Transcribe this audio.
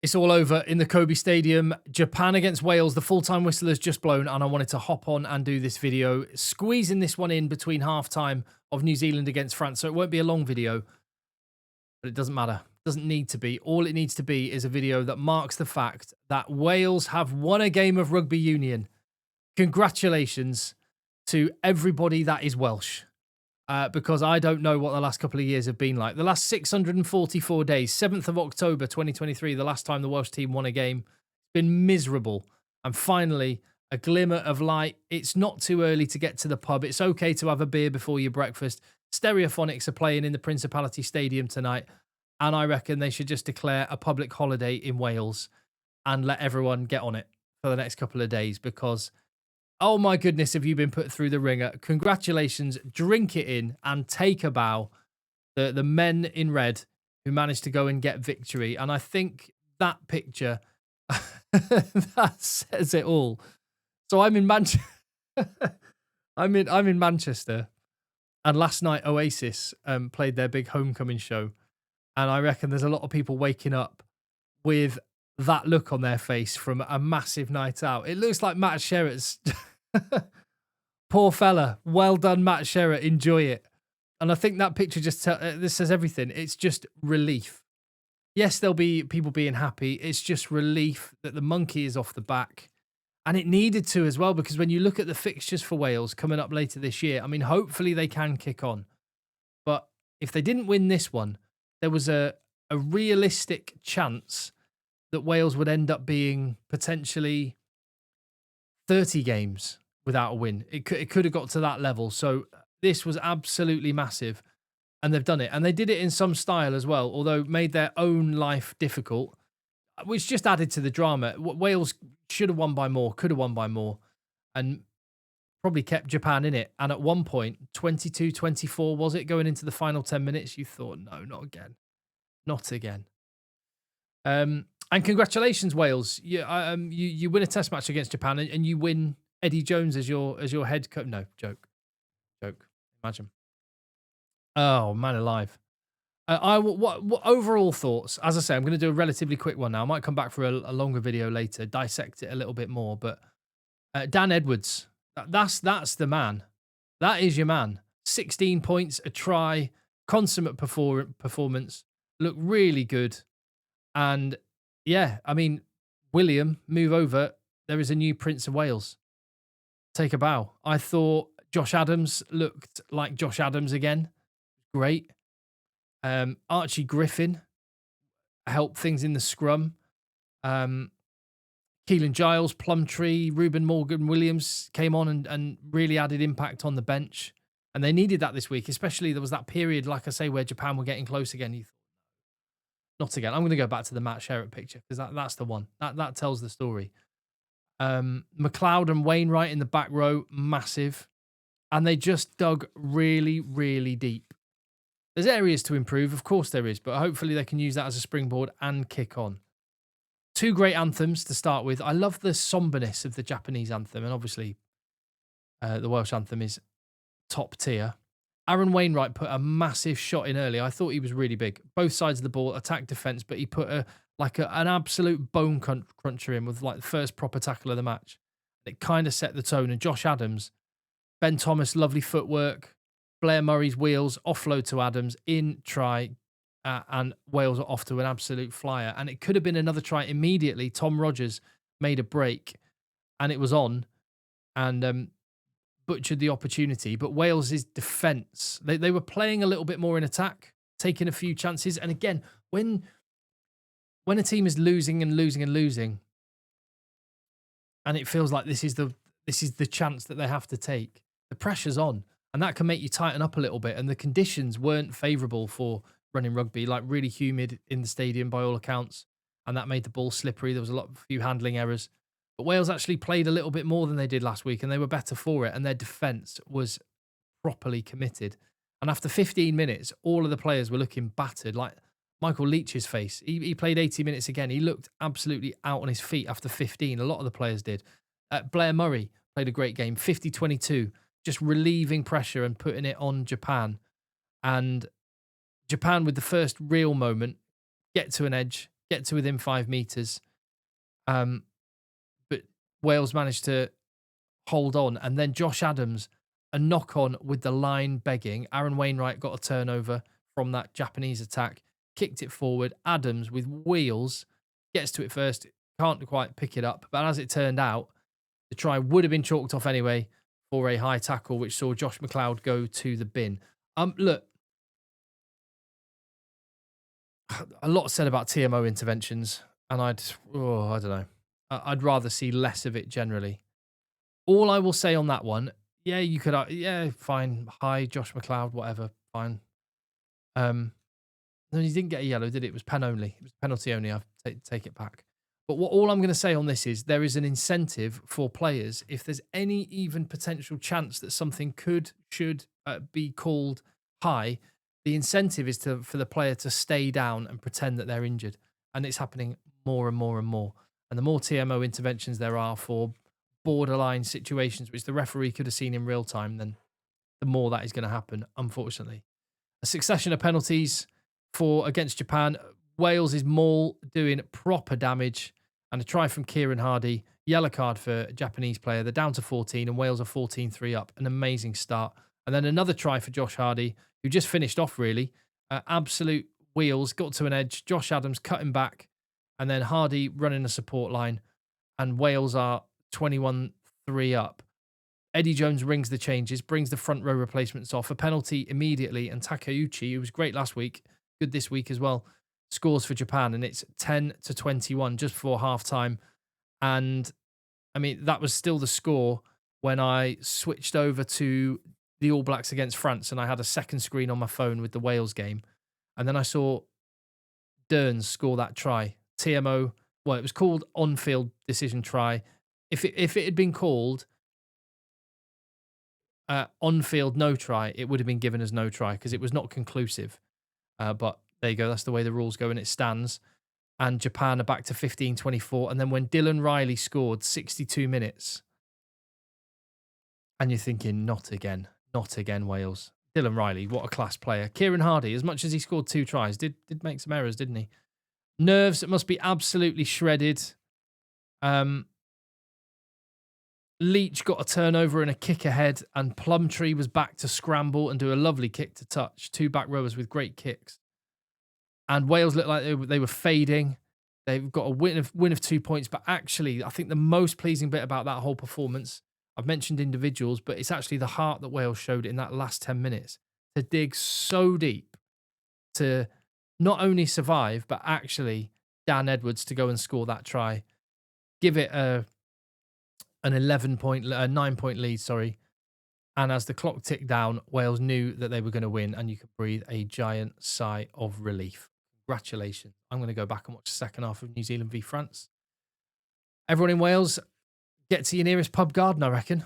It's all over in the Kobe Stadium. Japan against Wales. The full-time whistle has just blown, and I wanted to hop on and do this video, squeezing this one in between half-time of New Zealand against France. So it won't be a long video, but it doesn't matter. It doesn't need to be. All it needs to be is a video that marks the fact that Wales have won a game of rugby union. Congratulations to everybody that is Welsh. Because I don't know what the last couple of years have been like. The last 644 days, 7th of October 2023, the last time the Welsh team won a game, it's been miserable. And finally, a glimmer of light. It's not too early to get to the pub. It's okay to have a beer before your breakfast. Stereophonics are playing in the Principality Stadium tonight, and I reckon they should just declare a public holiday in Wales and let everyone get on it for the next couple of days because... oh my goodness, have you been put through the ringer? Congratulations, drink it in and take a bow. The men in red who managed to go and get victory. And I think that picture, that says it all. So I'm in Manchester. I'm in Manchester. And last night Oasis played their big homecoming show. And I reckon there's a lot of people waking up with that look on their face from a massive night out. It looks like Matt Sherratt's. Poor fella. Well done, Matt Sherratt. Enjoy it. And I think that picture just this says everything. It's just relief. Yes, there'll be people being happy. It's just relief that the monkey is off the back. And it needed to as well, because when you look at the fixtures for Wales coming up later this year, I mean, hopefully they can kick on. But if they didn't win this one, there was a realistic chance that Wales would end up being potentially 30 games without a win. It could have got to that level. So this was absolutely massive, and they've done it. And they did it in some style as well, although made their own life difficult, which just added to the drama. Wales should have won by more, could have won by more, and probably kept Japan in it. And at one point, 22-24, was it, going into the final 10 minutes? You thought, no, not again. Not again. And congratulations, Wales. You win a test match against Japan, and you win Eddie Jones as your head coach. No, joke. Imagine. Oh, man alive. What overall thoughts? As I say, I'm going to do a relatively quick one now. I might come back for a longer video later, dissect it a little bit more. But Dan Edwards, that's the man. That is your man. 16 points, a try, consummate performance. Looked really good. And yeah, I mean, William, move over. There is a new Prince of Wales. Take a bow. I thought Josh Adams looked like Josh Adams again. Great. Archie Griffin helped things in the scrum. Keelan Giles, Plumtree, Ruben Morgan Williams came on and really added impact on the bench. And they needed that this week, especially there was that period, like I say, where Japan were getting close again. You thought, not again. I'm going to go back to the Matt Sherratt picture because that's the one. That tells the story. McLeod and Wainwright in the back row, massive. And they just dug really, really deep. There's areas to improve, of course there is, but hopefully they can use that as a springboard and kick on. Two great anthems to start with. I love the somberness of the Japanese anthem, and obviously the Welsh anthem is top tier. Aaron Wainwright put a massive shot in early. I thought he was really big. Both sides of the ball, attack, defence, but he put an absolute bone cruncher in with like the first proper tackle of the match. It kind of set the tone. And Josh Adams, Ben Thomas, lovely footwork. Blair Murray's wheels, offload to Adams, in try, and Wales are off to an absolute flyer. And it could have been another try immediately. Tom Rogers made a break, and it was on, and butchered the opportunity. But Wales's defence, they were playing a little bit more in attack, taking a few chances. And again, when a team is losing and losing and losing, and it feels like this is the chance that they have to take, the pressure's on. And that can make you tighten up a little bit. And the conditions weren't favourable for running rugby, like really humid in the stadium by all accounts. And that made the ball slippery. There was a few handling errors. But Wales actually played a little bit more than they did last week, and they were better for it. And their defence was properly committed. And after 15 minutes, all of the players were looking battered. Like Michael Leach's face. He played 80 minutes again. He looked absolutely out on his feet after 15. A lot of the players did. Blair Murray played a great game. 50-22. Just relieving pressure and putting it on Japan. And Japan, with the first real moment, get to an edge, get to within 5 metres. But Wales managed to hold on. And then Josh Adams, a knock on with the line begging. Aaron Wainwright got a turnover from that Japanese attack, kicked it forward. Adams with wheels gets to it first, can't quite pick it up. But as it turned out, the try would have been chalked off anyway for a high tackle, which saw Josh McLeod go to the bin. Look, a lot said about TMO interventions, and I don't know. I'd rather see less of it generally. All I will say on that one, yeah, you could, yeah, fine. Hi, Josh McLeod, whatever, fine. No, he didn't get a yellow, did it? It was pen only. It was penalty only. I'll take it back. But all I'm going to say on this is there is an incentive for players. If there's any even potential chance that something should be called high, the incentive is for the player to stay down and pretend that they're injured. And it's happening more and more and more. And the more TMO interventions there are for borderline situations, which the referee could have seen in real time, then the more that is going to happen, unfortunately. A succession of penalties against Japan. Wales' maul doing proper damage, and a try from Kieran Hardy. Yellow card for a Japanese player. They're down to 14, and Wales are 14-3 up. An amazing start. And then another try for Josh Hardy, who just finished off, really. Absolute wheels, got to an edge. Josh Adams cutting back, and then Hardy running a support line. And Wales are 21-3 up. Eddie Jones rings the changes, brings the front row replacements off. A penalty immediately, and Takeuchi, who was great last week, good this week as well, scores for Japan, and it's 10-21 just before half-time. And, I mean, that was still the score when I switched over to the All Blacks against France, and I had a second screen on my phone with the Wales game. And then I saw Dearns score that try. TMO, well, it was called on-field decision try. If it had been called on-field no try, it would have been given as no try because it was not conclusive. But there you go. That's the way the rules go, and it stands. And Japan are back to 15-24. And then when Dylan Riley scored 62 minutes, and you're thinking, not again, Wales. Dylan Riley, what a class player. Kieran Hardy, as much as he scored 2 tries, did make some errors, didn't he? Nerves must be absolutely shredded. Leach got a turnover and a kick ahead, and Plumtree was back to scramble and do a lovely kick to touch. 2 back rowers with great kicks. And Wales looked like they were fading. They've got a win of 2 points. But actually, I think the most pleasing bit about that whole performance, I've mentioned individuals, but it's actually the heart that Wales showed in that last 10 minutes to dig so deep to not only survive, but actually Dan Edwards to go and score that try. Give it a 9-point lead, sorry. And as the clock ticked down, Wales knew that they were going to win, and you could breathe a giant sigh of relief. Congratulations. I'm going to go back and watch the second half of New Zealand v France. Everyone in Wales, get to your nearest pub garden, I reckon.